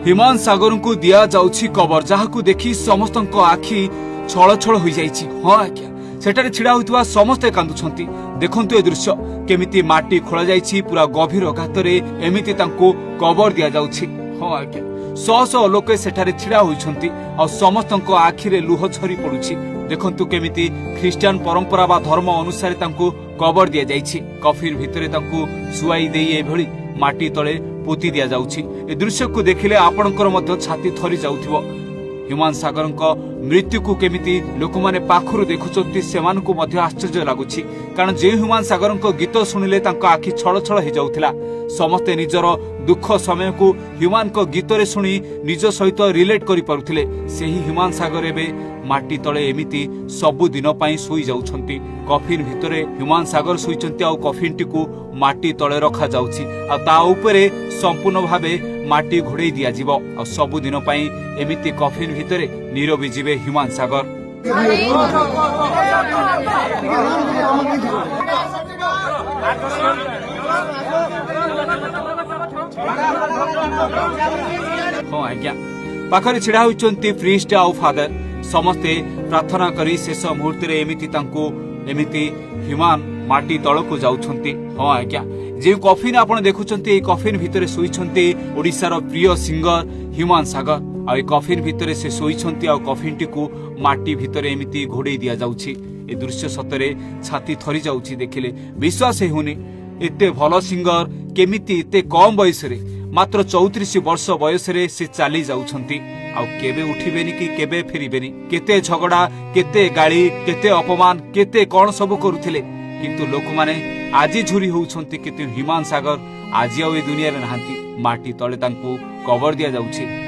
हिमांशु सागर को दिया जाउछि कबर जहाकू देखि समस्त आखि छल छल हो जाइछि। हाँ आज्ञा सेठारे छिड़ा होइतवा समस्ते कांदुछंती। देखंतु ए दृश्य केमिति माटी खोला जाइछि पूरा गभीर गातरे एमिति तांको कबर दिया जाउछि। हाँ आज्ञा शह शह लोक सेठारे छिड़ा होइछंती आ समस्तक आखिरे लुह झरी पडुछि। देखंतु केमिति ख्रिस्टियन परंपरा बा धर्म अनुसार तांको कबर दिया जाइछि। कफिर भितरे तांको सुआई देई एभଳି माटी तळे पोती दिया जाउछि। ए दृश्य को देखिले आपणकर मध्य छाती थरी जाउथिबो। हिमांशु सागर मृत्यु को केमिति लोक माने पाखरु देखुचंती सेमानकु मध्य आश्चर्य लागुछि। कारण जे हिमांशु सागर गीत शुणिले तांको आखि छल छल हो जाउथिला। समस्ते निजर दुख समय को हिमान को गीत रे सुनी निज सहित रिलेट करि पारुथिले। सेही हिमांशु सागर एबे माटी तळे एमिति सबु दिन पई सोई जाउछंती। कफिन भितरे हिमांशु सागर सोईचंती आ कफिन टिकु माटी तळे रखा जाउछि आ ता उपरे संपूर्ण भाबे माटी घोड़े दिया जीव आ सबु दिन पई एमिति कफिन भितरे नीरवी जीवे हिमांशु सागर। हाँ आज्ञा पाखरे छिड़ा होइचंती प्रीस्ट आ फादर समस्ते प्रार्थना करी शेष मुहूर्त रे एमिति तांको एमिति हिमान माटी तळकु जाउछंती। हाँ आज्ञा जे कफिन आपण देखुचंती ए कफिन भितरे सोईछंती ओडिसा प्रिय सिंगर हिमांशु सागर आ कफिन भितरे से सोईछंती आ कफिन टिकु माटी भितरे एमिति घोड़े दिया जाउछि। ए दृश्य सतरे छाती थरी जाउछि। देखिले विश्वास हेउनी एते भलो सिंगर केमिति एते कम बयस रे मात्र 34 वर्ष बयस रे से चाली जाउछंती आ केबे उठिबेनी कि केबे फेरिबेनी। केते झगड़ा केते गाली केते अपमान केते कोन सब करूथिले किंतु लोक माने आजी झुरी होउछंती। किंतु हिमांशु सागर आजी आ ए दुनिया रे नहांती। माटी तळे तांको कबर दिया जाउछि।